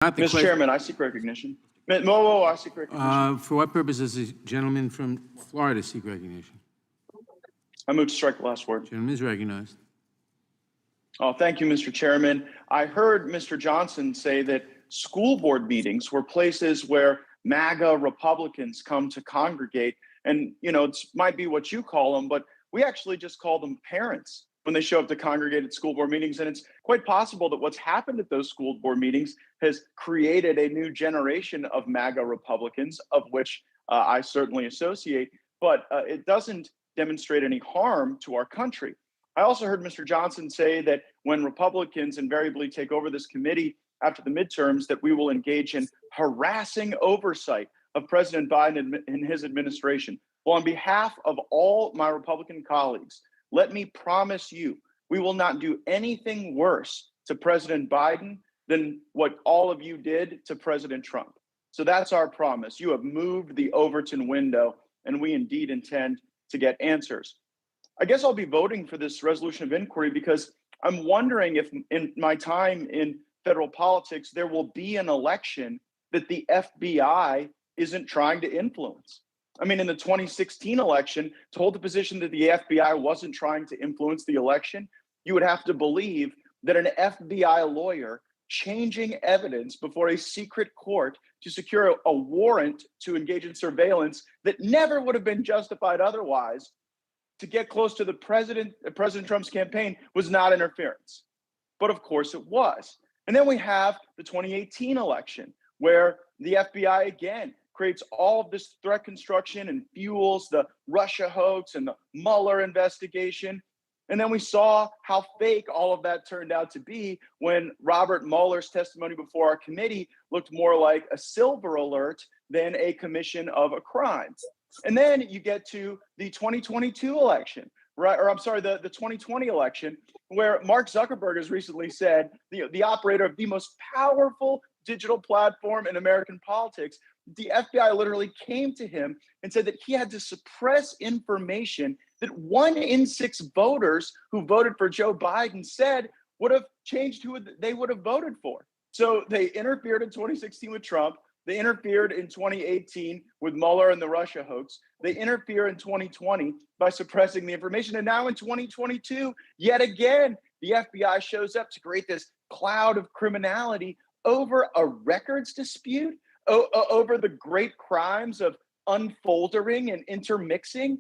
Not the Mr. question. Chairman, I seek recognition. Whoa, I seek recognition. For what purpose does the gentleman from Florida seek recognition? I move to strike the last word. Gentleman is recognized. Oh, thank you, Mr. Chairman. I heard Mr. Johnson say that school board meetings were places where MAGA Republicans come to congregate. And, you know, it might be what you call them, but we actually just call them parents when they show up to congregate at school board meetings. And it's quite possible that what's happened at those school board meetings has created a new generation of MAGA Republicans, of which I certainly associate, but it doesn't demonstrate any harm to our country. I also heard Mr. Johnson say that when Republicans invariably take over this committee after the midterms, that we will engage in harassing oversight of President Biden and his administration. Well, on behalf of all my Republican colleagues, let me promise you, we will not do anything worse to President Biden than what all of you did to President Trump. So that's our promise. You have moved the Overton window, and we indeed intend to get answers. I guess I'll be voting for this resolution of inquiry because I'm wondering if in my time in federal politics, there will be an election that the FBI isn't trying to influence. I mean, in the 2016 election, to hold the position that the FBI wasn't trying to influence the election, you would have to believe that an FBI lawyer changing evidence before a secret court to secure a warrant to engage in surveillance that never would have been justified otherwise to get close to President Trump's campaign was not interference. But of course it was. And then we have the 2018 election where the FBI again creates all of this threat construction and fuels the Russia hoax and the Mueller investigation. And then we saw how fake all of that turned out to be when Robert Mueller's testimony before our committee looked more like a silver alert than a commission of a crime. And then you get to the 2022 election, right? Or I'm sorry, the 2020 election, where Mark Zuckerberg has recently said, the operator of the most powerful digital platform in American politics, the FBI literally came to him and said that he had to suppress information that 1 in 6 voters who voted for Joe Biden said would have changed who they would have voted for. So they interfered in 2016 with Trump. They interfered in 2018 with Mueller and the Russia hoax. They interfere in 2020 by suppressing the information. And now in 2022, yet again, the FBI shows up to create this cloud of criminality over a records dispute, over the great crimes of unfoldering and intermixing.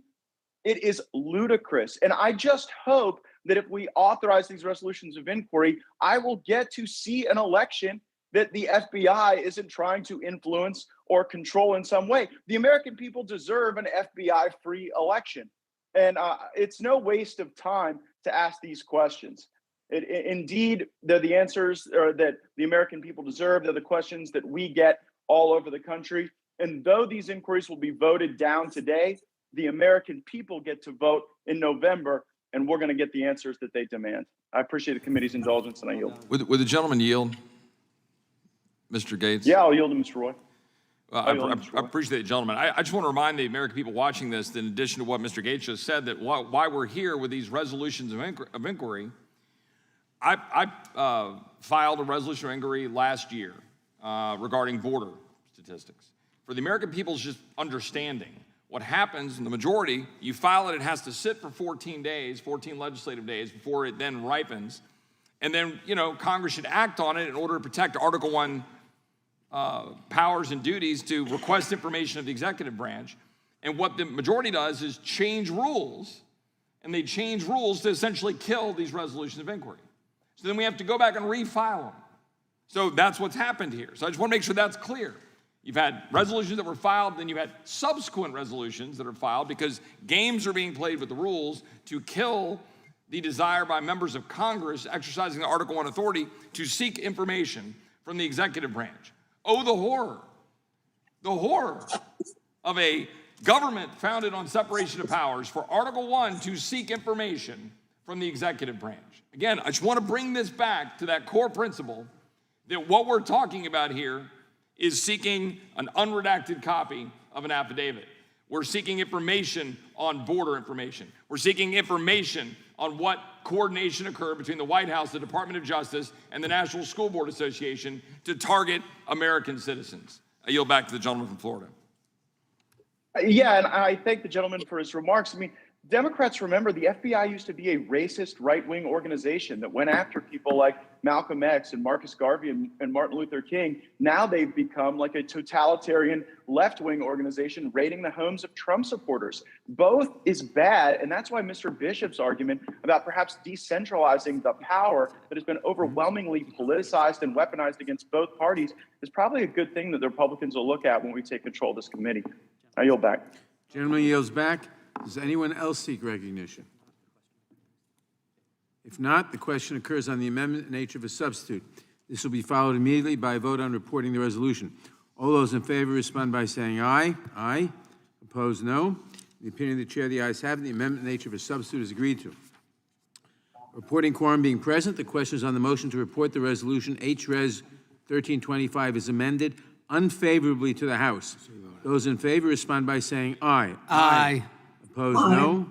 It is ludicrous. And I just hope that if we authorize these resolutions of inquiry, I will get to see an election that the FBI isn't trying to influence or control in some way. The American people deserve an FBI-free election. And it's no waste of time to ask these questions. Indeed, they're the answers that the American people deserve. They're the questions that we get all over the country. And though these inquiries will be voted down today, the American people get to vote in November, and we're going to get the answers that they demand. I appreciate the committee's indulgence, and I yield. Would the gentleman yield, Mr. Gaetz? Yeah, I'll yield to Mr. Roy. I appreciate it, gentlemen. I just want to remind the American people watching this that in addition to what Mr. Gaetz just said, that why we're here with these resolutions of inquiry, I filed a resolution of inquiry last year regarding border statistics. For the American people's just understanding, what happens in the majority, you file it, it has to sit for 14 days, 14 legislative days before it then ripens. And then, you know, Congress should act on it in order to protect Article 1 powers and duties to request information of the executive branch. And what the majority does is change rules, and they change rules to essentially kill these resolutions of inquiry. So then we have to go back and refile them. So that's what's happened here. So I just want to make sure that's clear. You've had resolutions that were filed, then you've had subsequent resolutions that are filed because games are being played with the rules to kill the desire by members of Congress exercising the Article 1 authority to seek information from the executive branch. Oh, the horror of a government founded on separation of powers for Article 1 to seek information from the executive branch. Again, I just want to bring this back to that core principle that what we're talking about here is seeking an unredacted copy of an affidavit. We're seeking information on border information. We're seeking information on what coordination occurred between the White House, the Department of Justice, and the National School Board Association to target American citizens. I yield back to the gentleman from Florida. Yeah, and I thank the gentleman for his remarks. I mean, Democrats remember the FBI used to be a racist right-wing organization that went after people like Malcolm X and Marcus Garvey and Martin Luther King. Now they've become like a totalitarian left-wing organization raiding the homes of Trump supporters. Both is bad, and that's why Mr. Bishop's argument about perhaps decentralizing the power that has been overwhelmingly politicized and weaponized against both parties is probably a good thing that the Republicans will look at when we take control of this committee. I yield back. Gentleman yields back. Does anyone else seek recognition? If not, the question occurs on the amendment in nature of a substitute. This will be followed immediately by a vote on reporting the resolution. All those in favor respond by saying aye. Aye. Opposed, no. In the opinion of the chair, the ayes have it. The amendment in nature of a substitute is agreed to. Reporting quorum being present, the question is on the motion to report the resolution H-Res 1325 is amended unfavorably to the House. Those in favor respond by saying aye. Aye. Opposed, no.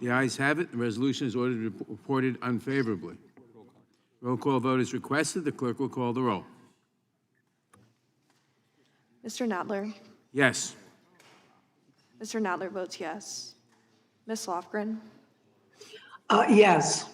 The ayes have it. The resolution is ordered reported unfavorably. Roll call vote is requested. The clerk will call the roll. Mr. Nadler. Yes. Mr. Nadler votes yes. Ms. Lofgren. Yes.